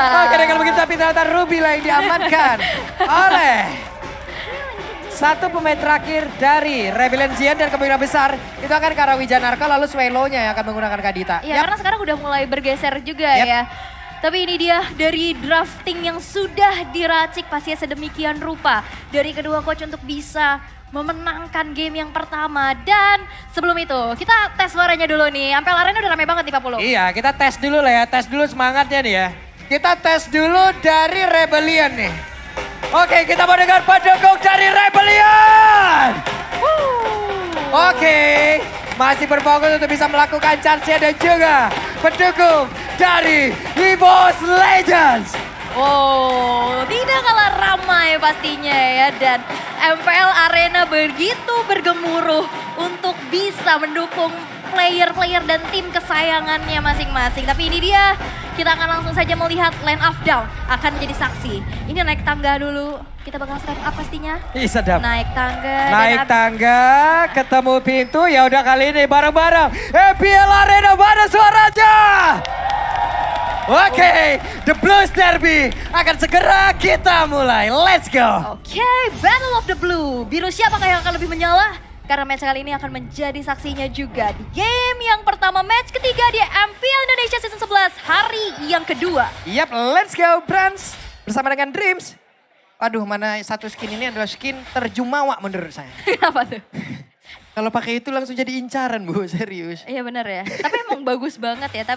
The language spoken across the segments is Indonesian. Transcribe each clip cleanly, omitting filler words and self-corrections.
Oke deh kalau begitu tapi ternyata Ruby lah yang diamankan oleh satu pemain terakhir dari Rebellion Giant dan kemungkinan besar itu akan ke arah Wijanarko lalu Swelo-nya yang akan menggunakan Kadita. Iya karena sekarang udah mulai bergeser juga ya. Tapi ini dia dari drafting yang sudah diracik pastinya sedemikian rupa dari kedua coach untuk bisa memenangkan game yang pertama. Dan sebelum itu kita tes suaranya dulu nih. Ampel Arena udah rame banget nih Pak Pulu. Iya kita tes dulu lah ya, tes dulu semangatnya nih ya. Kita tes dulu dari Rebellion nih. Oke kita mau dengar pendukung dari Rebellion. Oke, masih berfokus untuk bisa melakukan charge dan juga pendukung dari EVOS Legends. Oh, tidak kalah ramai pastinya ya. Dan MPL Arena begitu bergemuruh untuk bisa mendukung player-player dan tim kesayangannya masing-masing. Tapi ini dia, kita akan langsung saja melihat Land of Down akan menjadi saksi. Ini naik tangga dulu, kita bakal stand up pastinya. Ih sedap. Naik tangga. Naik tangga, ketemu pintu, ya udah kali ini bareng-bareng. MPL Arena mana suaranya? Oke, The Blues Derby akan segera kita mulai. Let's go. Oke, Battle of the Blue. Biru siapakah yang akan lebih menyala? Karena match kali ini akan menjadi saksinya juga di game yang pertama, match ketiga di MPL Indonesia Season 11 hari yang kedua. Yap, let's go Brans. Bersama dengan Dreams. Aduh, mana satu skin ini adalah skin terjumawa menurut saya. Kenapa tuh? Kalau pakai itu langsung jadi incaran Bu, serius. Iya benar ya, tapi emang bagus banget ya.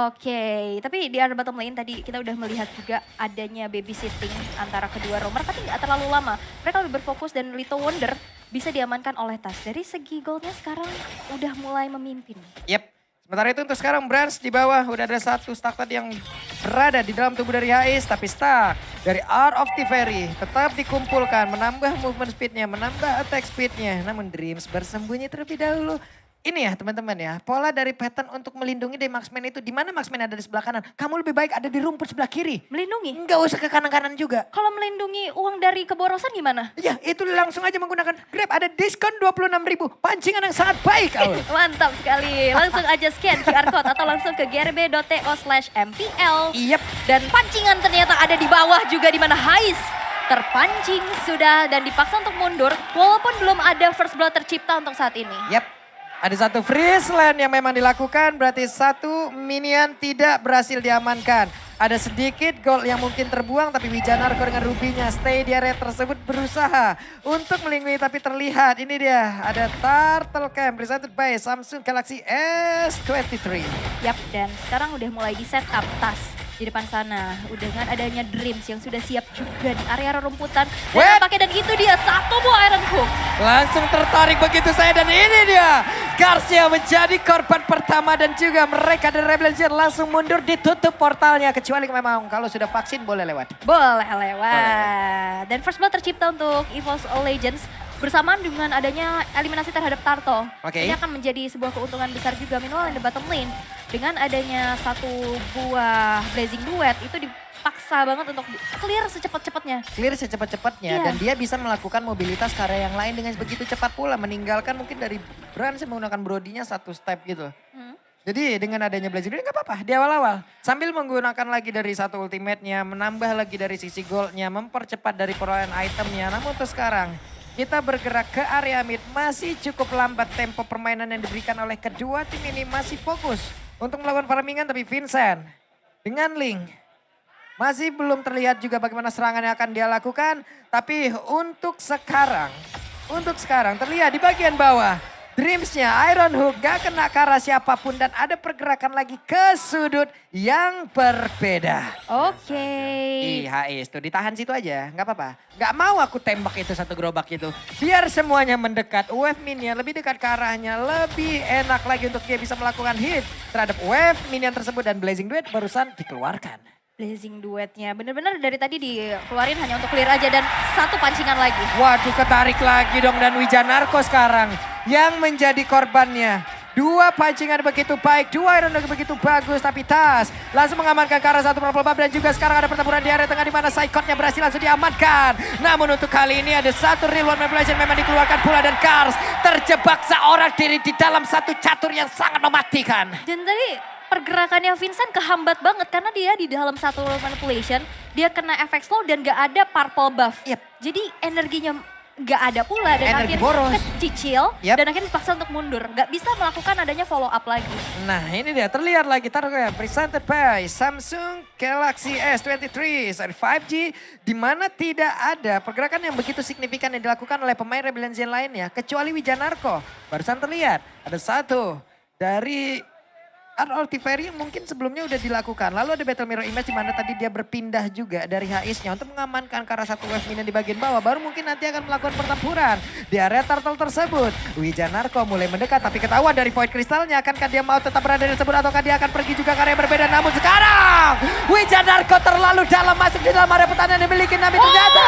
Oke, tapi di area bottom lane tadi kita udah melihat juga adanya babysitting antara kedua romer, tapi nggak terlalu lama. Mereka lebih berfokus dan Little Wonder bisa diamankan oleh Tas. Dari segi goldnya sekarang udah mulai memimpin. Yap, sementara itu untuk sekarang Brans di bawah udah ada satu Staktat yang berada di dalam tubuh dari Hais, tapi Stark dari Art of the Fairy tetap dikumpulkan, menambah movement speednya, menambah attack speednya. Namun Dreams bersembunyi terlebih dahulu. Ini ya teman-teman ya, pola dari pattern untuk melindungi dari marksman itu. Di mana marksman ada di sebelah kanan, kamu lebih baik ada di rumput sebelah kiri. Melindungi? Enggak usah ke kanan-kanan juga. Kalau melindungi uang dari keborosan gimana? Ya itu langsung aja menggunakan Grab, ada diskon 26.000. Pancingan yang sangat baik. Mantap sekali, langsung aja scan QR code atau langsung ke grb.to/mpl. Yep. Dan pancingan ternyata ada di bawah juga di mana Hais terpancing sudah dan dipaksa untuk mundur. Walaupun belum ada first blood tercipta untuk saat ini. Yap. Ada satu freeze land yang memang dilakukan, berarti satu minion tidak berhasil diamankan. Ada sedikit gold yang mungkin terbuang, tapi Wijanarko dengan Rubinya stay di area tersebut berusaha untuk melindungi, tapi terlihat ini dia. Ada Turtle Camp presented by Samsung Galaxy S23. Yap, dan sekarang udah mulai di setup Tas di depan sana. Udah dengan adanya Dreams yang sudah siap juga di area rumputan. Dan pakai dan itu dia satu buah Iron Hook. Langsung tertarik begitu saya dan ini dia. Karsnya menjadi korban pertama dan juga mereka dari Rebellion langsung mundur, ditutup portalnya. Kecuali memang kalau sudah vaksin boleh lewat. Boleh lewat. Dan first blood tercipta untuk EVOS Legends. Bersamaan dengan adanya eliminasi terhadap Turtle. Ini akan menjadi sebuah keuntungan besar juga. Meanwhile in the bottom lane, dengan adanya satu buah Blazing Duet itu dipaksa banget untuk clear secepat-cepatnya. Clear secepat-cepatnya dan dia bisa melakukan mobilitas ke area yang lain dengan begitu cepat pula. Meninggalkan mungkin dari Brans yang menggunakan Brodinya satu step gitu. Jadi dengan adanya Blazing Duet gak apa-apa di awal-awal. Sambil menggunakan lagi dari satu ultimate-nya, menambah lagi dari sisi gold-nya, mempercepat dari perolehan itemnya. Namun untuk sekarang kita bergerak ke area mid, masih cukup lambat tempo permainan yang diberikan oleh kedua tim ini, masih fokus untuk melakukan farmingan, tapi Vincent dengan Link masih belum terlihat juga bagaimana serangan yang akan dia lakukan. Tapi untuk sekarang terlihat di bagian bawah Dreamsnya Iron Hook gak kena ke arah siapapun dan ada pergerakan lagi ke sudut yang berbeda. Oke. Hais tuh ditahan situ aja, gak apa-apa. Gak mau aku tembak itu satu gerobak itu. Biar semuanya mendekat, wave minion lebih dekat ke arahnya, lebih enak lagi untuk dia bisa melakukan hit terhadap wave minion tersebut. Dan Blazing Duet barusan dikeluarkan. Blazing Duetnya bener-bener dari tadi dikeluarin hanya untuk clear aja dan satu pancingan lagi. Waduh ketarik lagi dong dan Wijanarko sekarang yang menjadi korbannya. Dua pancingan begitu baik, dua Iron Dog begitu bagus, tapi Tas langsung mengamankan ke arah satu purple buff dan juga sekarang ada pertempuran di area tengah di mana Psychotnya berhasil langsung diamankan. Namun untuk kali ini ada satu real one manipulation memang dikeluarkan pula dan Kars terjebak seorang diri di dalam satu catur yang sangat mematikan. Dan tadi pergerakannya Vincent kehambat banget karena dia di dalam satu manipulation, dia kena efek slow dan gak ada purple buff. Yep. Jadi energinya gak ada pula dan Energi akhirnya boros. kecicil Yep. dan akhirnya dipaksa untuk mundur. Gak bisa melakukan adanya follow up lagi. Nah ini dia terlihat lagi taruh ya presented by Samsung Galaxy S23 seri 5G di mana tidak ada pergerakan yang begitu signifikan yang dilakukan oleh pemain Rebellion Zen lainnya kecuali Wijanarko. Barusan terlihat ada satu dari Altiveri yang mungkin sebelumnya udah dilakukan. Lalu ada Battle Mirror Image di mana tadi dia berpindah juga dari HIS-nya untuk mengamankan ke arah satu wave minion di bagian bawah. Baru mungkin nanti akan melakukan pertempuran di area turtle tersebut. Wijanarko mulai mendekat tapi ketahuan dari Void Crystalnya. Akankah dia mau tetap berada di tersebut ataukah dia akan pergi juga ke area yang berbeda. Namun sekarang Wijanarko terlalu dalam masuk di dalam area pertahanan yang dimiliki Nami ternyata.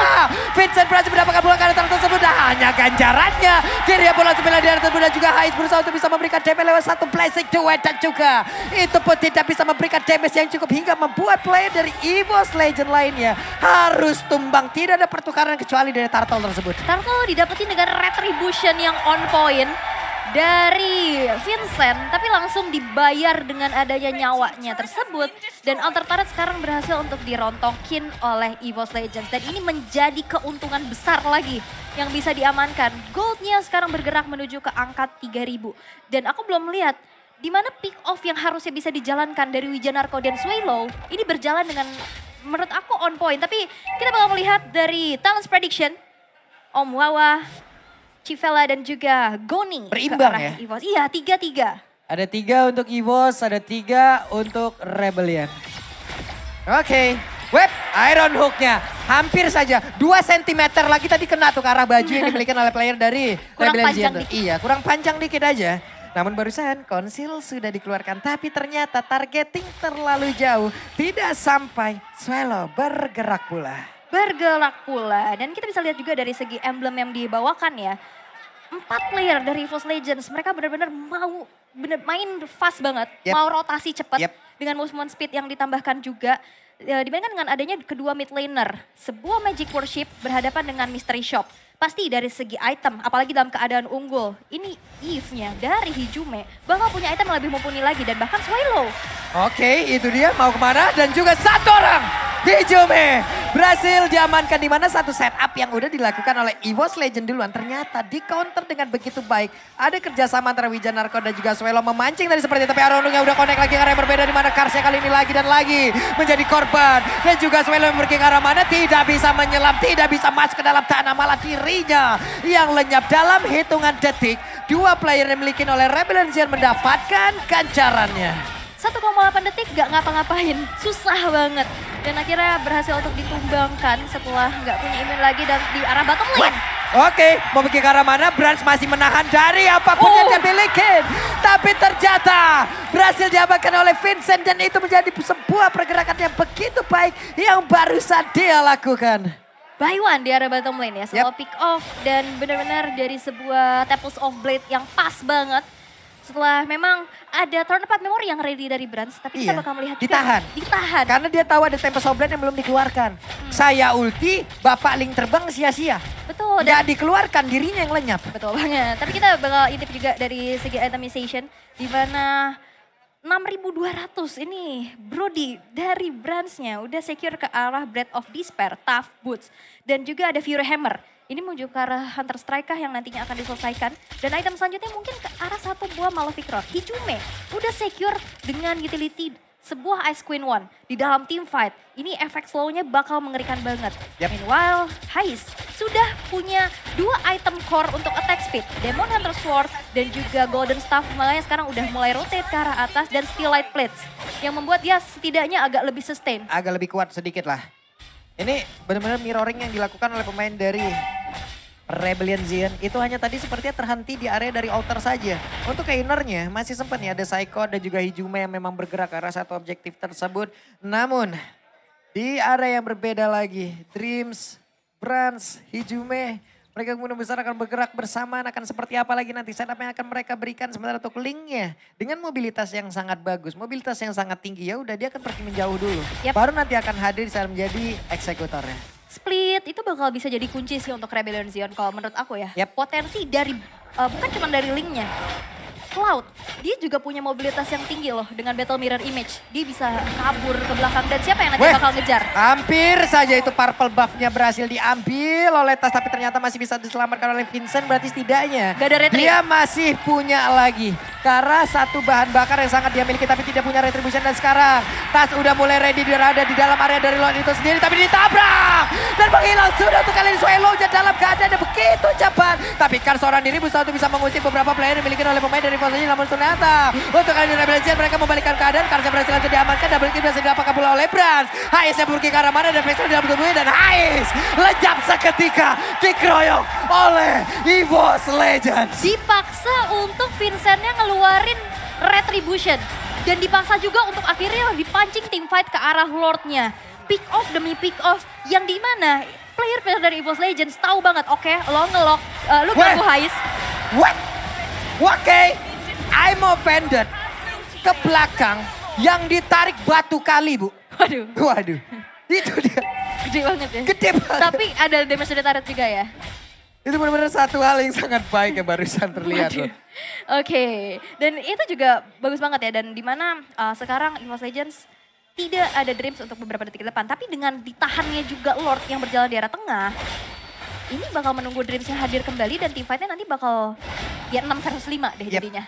Vincent berhasil mendapatkan bola ke area turtle tersebut. Hanya ganjarannya. Kiri bola sembilan di area tersebut dan juga HIS berusaha untuk bisa memberikan damage lewat satu blessing duet dan juga itu pun tidak bisa memberikan damage yang cukup hingga membuat player dari EVOS Legend lainnya harus tumbang. Tidak ada pertukaran kecuali dari Turtle tersebut. Turtle didapetin dengan retribution yang on point dari Vincent, tapi langsung dibayar dengan adanya nyawanya tersebut. Dan Alter Turret sekarang berhasil untuk dirontokin oleh EVOS Legends. Dan ini menjadi keuntungan besar lagi yang bisa diamankan. Goldnya sekarang bergerak menuju ke angka 3000. Dan aku belum melihat di mana pick off yang harusnya bisa dijalankan dari Wijanarko dan Swallow ini berjalan dengan menurut aku on point. Tapi kita bakal melihat dari Talents Prediction, Om Wawa, Chivella dan juga Goni Berimbang ke arah ya? EVOS. Iya, 3-3. Ada 3 untuk EVOS, ada 3 untuk Rebellion. Oke, web Iron Hook-nya hampir saja 2 cm lagi tadi kena tuh ke arah baju yang dimiliki oleh player dari Kurang Rebellion panjang Zen. dikit. Iya, kurang panjang dikit aja. Namun barusan konsil sudah dikeluarkan tapi ternyata targeting terlalu jauh. Tidak sampai Swallow bergerak pula. Bergerak pula. Dan kita bisa lihat juga dari segi emblem yang dibawakan ya. 4 player dari EVOS Legends, mereka benar-benar mau main fast banget. Yep. Mau rotasi cepat Yep. dengan movement speed yang ditambahkan juga. Dibandingkan dengan adanya kedua mid laner. Sebuah Magic Worship berhadapan dengan Mystery Shop. Pasti dari segi item, apalagi dalam keadaan unggul. Ini Eve-nya dari Hijume bakal punya item yang lebih mumpuni lagi dan bahkan Swallow. Oke, itu dia mau kemana dan juga satu orang Hijume berhasil diamankan di mana satu setup yang udah dilakukan oleh EVOS Legend duluan. Ternyata di counter dengan begitu baik. Ada kerjasama antara Wijanarko dan juga Swallow memancing tadi seperti itu. Tapi Arondungnya udah connect lagi ke arah yang berbeda di mana Karsnya kali ini lagi dan lagi menjadi korban. Dan juga Swallow yang pergi ke arah mana tidak bisa menyelam, tidak bisa masuk ke dalam tanah. Malah dirinya yang lenyap dalam hitungan detik. 2 player yang dimiliki oleh Rebellion Zen mendapatkan ganjarannya. 1,8 detik gak ngapa-ngapain, susah banget. Dan akhirnya berhasil untuk ditumbangkan setelah gak punya imun lagi dan di arah bottom lane. Oke, mau pergi ke arah mana? Brans masih menahan dari apapun yang dia miliki. Tapi ternyata berhasil diamankan oleh Vincent dan itu menjadi sebuah pergerakan yang begitu baik yang barusan dia lakukan. By one di area bottom lane ya, selalu pick off dan benar-benar dari sebuah Temples of Blade yang pas banget. Setelah memang ada turn 4 memory yang ready dari Brans, tapi kita bakal melihat juga ditahan. Karena dia tahu ada Tempest of Blade yang belum dikeluarkan. Saya ulti, Bapak Link terbang sia-sia. Betul. Nggak dikeluarkan, dirinya yang lenyap. Betul banget. Tapi kita bakal intip juga dari segi itemization, di mana 6.200 ini Brody dari Bransnya udah secure ke arah Breath of Despair, Tough Boots. Dan juga ada Fury Hammer. Ini menuju ke arah Hunter Strike yang nantinya akan diselesaikan. Dan item selanjutnya mungkin ke arah satu buah Malefic Rod. Hijume udah secure dengan utility sebuah Ice Queen One di dalam team fight. Ini efek slownya bakal mengerikan banget. Yep. Meanwhile, Hais sudah punya 2 item core untuk attack speed. Demon Hunter Sword dan juga Golden Staff. Makanya sekarang udah mulai rotate ke arah atas dan Steel Light Plates. Yang membuat dia setidaknya agak lebih sustain. Agak lebih kuat sedikit lah. Ini benar-benar mirroring yang dilakukan oleh pemain dari Rebellion Zen. Itu hanya tadi sepertinya terhenti di area dari altar saja. Untuk ke innernya masih sempat nih ada Psycho dan juga Hijume yang memang bergerak ke arah satu objektif tersebut. Namun di area yang berbeda lagi, Dreams, Brans, Hijume, mereka kemungkinan besar akan bergerak bersamaan. Akan seperti apa lagi nanti setup yang akan mereka berikan. Sementara untuk Linknya dengan mobilitas yang sangat bagus, mobilitas yang sangat tinggi, ya udah dia akan pergi menjauh dulu. Yep. Baru nanti akan hadir saat menjadi eksekutornya. Split itu bakal bisa jadi kunci sih untuk Rebellion Zen kalau menurut aku ya. Yep. Potensi dari bukan cuma dari Linknya, Cloud, dia juga punya mobilitas yang tinggi loh dengan Battle Mirror Image. Dia bisa kabur ke belakang dan siapa yang nanti bakal ngejar? Hampir saja itu purple buff-nya berhasil diambil oleh Tas, tapi ternyata masih bisa diselamatkan oleh Vincent. Berarti setidaknya Gak ada retri. dia masih punya lagi. Karena satu bahan bakar yang sangat dia miliki tapi tidak punya retribution. Dan sekarang Tas udah mulai ready berada di dalam area dari Lord itu sendiri. Tapi ditabrak dan menghilang sudah untuk kali ini. Swallow dalam keadaan yang begitu cepat. Tapi Kar seorang diri berusaha untuk bisa mengusir beberapa player yang dimiliki oleh pemain dari Fossil. Namun ternyata untuk kali ini Rebellion mereka membalikkan keadaan. Karena berhasil langsung diamankan. Double kill berhasil didapatkan pula oleh Brans. Hais yang pergi ke arah mana dan Vexor dalam tubuhnya. Dan Hais lejap seketika dikeroyok oleh EVOS Legends. Dipaksa untuk Vincentnya ngeluarin retribution. Dan dipaksa juga untuk akhirnya dipancing team fight ke arah Lordnya. Pick off demi pick off yang dimana player-player dari EVOS Legends tahu banget, oke, lo ngelok, lu ganggu Hais. What? Oke, I'm offended. Ke belakang yang ditarik batu kali, Bu. Waduh, Waduh, itu dia. gede banget ya. Gede banget. Tapi ada damage dari turret juga ya. Itu benar-benar satu hal yang sangat baik yang barusan terlihat loh. Oke, dan itu juga bagus banget ya. Dan dimana sekarang EVOS Legends tidak ada Dreams untuk beberapa detik ke depan. Tapi dengan ditahannya juga Lord yang berjalan di arah tengah, ini bakal menunggu Dreamsnya hadir kembali dan team fightnya nanti bakal ya 6 versus 5 deh jadinya.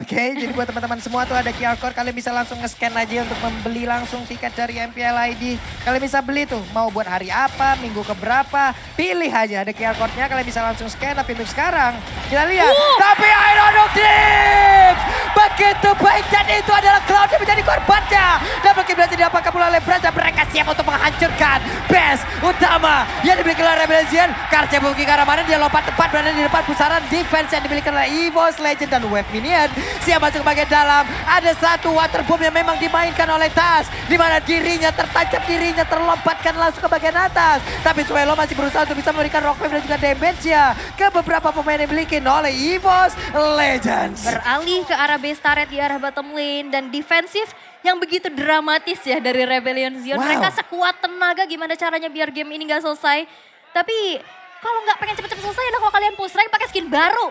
Oke, jadi buat teman-teman semua tuh ada QR code, kalian bisa langsung nge-scan aja untuk membeli langsung tiket dari MPL ID. Kalian bisa beli tuh, mau buat hari apa, minggu keberapa, pilih aja ada QR code-nya, kalian bisa langsung scan. Tapi untuk sekarang, kita lihat. Tapi Iron Dreams, begitu baik dan itu adalah Cloud yang menjadi korbannya. Double kill berhasil didapatkan pula oleh Brans dan mereka siap untuk menghancurkan base utama yang dimiliki oleh Rebellion. Karena mungkin ke arah mana dia lompat tepat berada di depan pusaran defense yang dimiliki oleh EVOS Legend dan Wave Minion. Siap masuk ke bagian dalam. Ada satu water bomb yang memang dimainkan oleh Tas. Di mana dirinya tertancap, dirinya terlompatkan langsung ke bagian atas. Tapi Swallow masih berusaha untuk bisa memberikan rock wave dan juga damage-nya ke beberapa pemain yang dimiliki oleh EVOS Legends. Beralih ke arah base turret di arah bottom lane dan defensif yang begitu dramatis ya dari Rebellion Zion. Wow. Mereka sekuat tenaga gimana caranya biar game ini gak selesai. Tapi kalau nggak pengen cepet-cepet selesai adalah kalau kalian push rank pakai skin baru.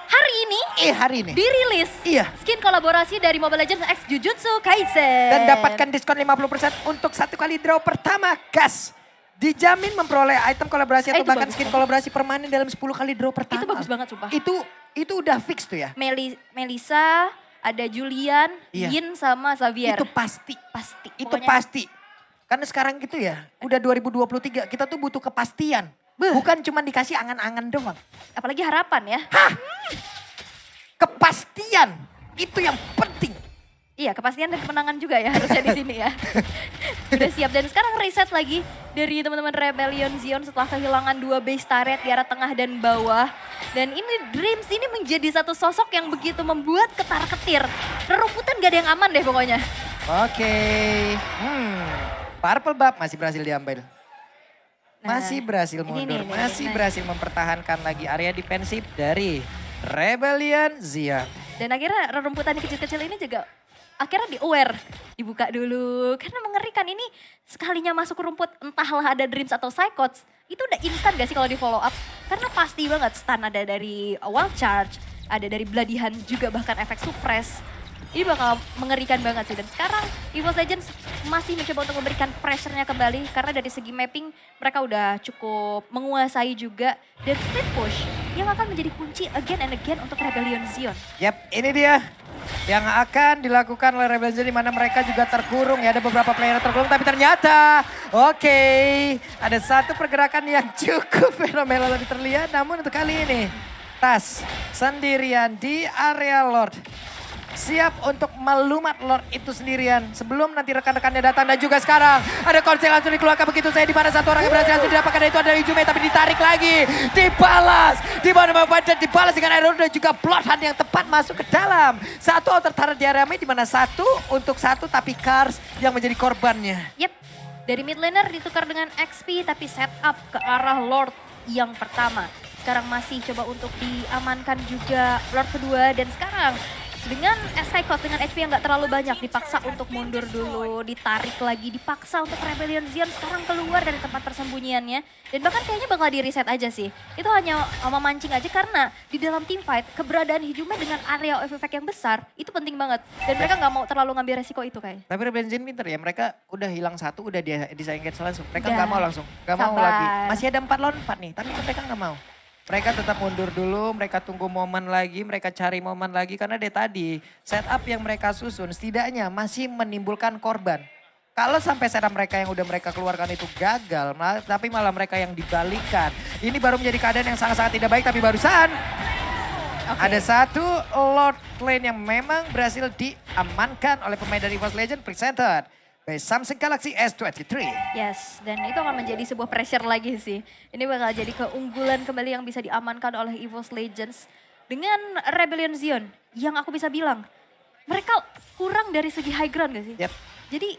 Hari ini Hari ini. dirilis Iya. skin kolaborasi dari Mobile Legends X Jujutsu Kaisen. Dan dapatkan diskon 50% untuk satu kali draw pertama. Gas. Dijamin memperoleh item kolaborasi atau Itu bahkan bagus skin kolaborasi permanen dalam 10 kali draw pertama. Itu bagus banget sumpah. Itu udah fix tuh ya. Melisa, ada Julian, Iya. Yin sama Xavier. Itu pasti. pasti. Itu Pokoknya pasti. Karena sekarang gitu ya, udah 2023, kita tuh butuh kepastian. Bukan cuma dikasih angan-angan doang. apalagi harapan ya. Kepastian, itu yang penting. Iya, kepastian dan kemenangan juga ya harusnya di sini ya. Udah siap dan sekarang reset lagi dari teman-teman Rebellion Zion setelah kehilangan 2 base turret di arah tengah dan bawah. Dan ini Dreams ini menjadi satu sosok yang begitu membuat ketar-ketir. Rerumputan gak ada yang aman deh pokoknya. Oke. Purple buff masih berhasil diambil. Masih berhasil mundur, masih berhasil mempertahankan lagi area defensif dari Rebellion Zion. Dan akhirnya rerumputan kecil-kecil ini juga akhirnya di-aware. Dibuka dulu, karena mengerikan ini sekalinya masuk rumput entahlah ada Dreams atau Psychots. Itu udah instan gak sih kalau di follow up? Karena pasti banget stun ada dari wild charge, ada dari Bloody Hand juga bahkan efek suppress. Ini bakal mengerikan banget sih. Dan sekarang EVOS Legends masih mencoba untuk memberikan pressure-nya kembali. Karena dari segi mapping mereka udah cukup menguasai juga. Dan split push yang akan menjadi kunci again and again untuk Rebellion Zion. Yap, ini dia yang akan dilakukan oleh Rebellion Zion di mana mereka juga terkurung ya. Ada beberapa player terkurung tapi ternyata ada satu pergerakan yang cukup fenomenal tadi terlihat. Namun untuk kali ini Tas sendirian di area Lord. Siap untuk melumat Lord itu sendirian sebelum nanti rekan-rekannya datang. Dan juga sekarang ada konsel langsung dikeluarkan begitu saya di mana satu orang yang berhasil langsung didapatkan, dan itu ada Ijume tapi ditarik lagi, dibalas di mana dan dibalas dengan Iron dan juga Bloodhound yang tepat masuk ke dalam satu outer turret di area mid di mana 1 untuk 1 tapi Kars yang menjadi korbannya. Yep, dari mid laner ditukar dengan XP tapi setup ke arah Lord yang pertama. Sekarang masih coba untuk diamankan juga Lord kedua dan sekarang Dengan SK Cloud dengan HP yang gak terlalu banyak, dipaksa untuk mundur dulu, ditarik lagi, dipaksa untuk Rebellion Zion sekarang keluar dari tempat persembunyiannya. Dan bahkan kayaknya bakal di reset aja sih. Itu hanya memancing aja karena di dalam team fight, keberadaan Hijume dengan area of effect yang besar, itu penting banget. Dan mereka gak mau terlalu ngambil resiko itu kayak. Tapi Rebellion Zion pinter ya, mereka udah hilang satu, udah dia disengage langsung. Mereka Udah. nggak mau langsung, nggak mau Sabar. lagi. Masih ada 4 lawan 4 nih, tapi mereka nggak mau. Mereka tetap mundur dulu, mereka tunggu momen lagi, mereka cari momen lagi. Karena dari tadi setup yang mereka susun setidaknya masih menimbulkan korban. Kalau sampai setup mereka yang udah mereka keluarkan itu gagal, tapi malah mereka yang dibalikan. Ini baru menjadi keadaan yang sangat-sangat tidak baik, tapi barusan ada satu Lord Lane yang memang berhasil diamankan oleh pemain dari EVOS Legends presented by Samsung Galaxy S23. Yes, dan itu akan menjadi sebuah pressure lagi sih. Ini bakal jadi keunggulan kembali yang bisa diamankan oleh EVOS Legends. Dengan Rebellion Zion, yang aku bisa bilang, mereka kurang dari segi high ground gak sih? Yep. Jadi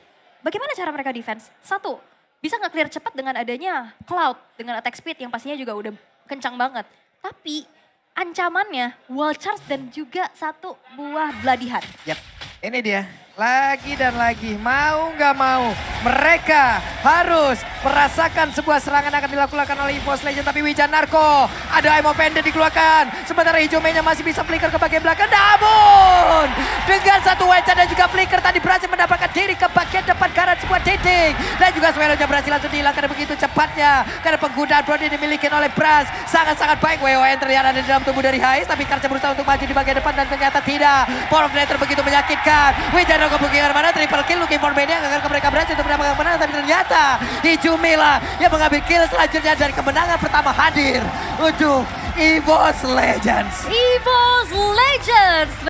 bagaimana cara mereka defense? Satu, bisa nge-clear cepat dengan adanya Cloud, dengan attack speed yang pastinya juga udah kencang banget. Tapi ancamannya wall charge dan juga satu buah Bloody Hand. Yap, ini dia. Lagi dan lagi, mau nggak mau, mereka harus merasakan sebuah serangan akan dilakukan oleh EVOS Legends. Tapi Wijan Narko, ada Emo Pendant dikeluarkan. Sementara Hijomenya masih bisa flicker ke bagian belakang. Namun, dengan satu Wijan dan juga flicker tadi berhasil mendapatkan diri ke bagian depan karena sebuah titik. Dan juga Swellownya berhasil langsung dihilangkan begitu cepatnya. Karena penggunaan drone yang dimiliki oleh Bras sangat-sangat baik. WON terlihat ada di dalam tubuh dari Hais, tapi Karca berusaha untuk maju di bagian depan dan ternyata tidak. Power of Nether begitu menyakitkan. Wijan kemungkinan mana triple kill looking for Mania agar mereka berhasil untuk mendapatkan kemenangan, tapi ternyata Hijume lah yang mengambil kill selanjutnya dan kemenangan pertama hadir untuk EVOS Legends. EVOS Legends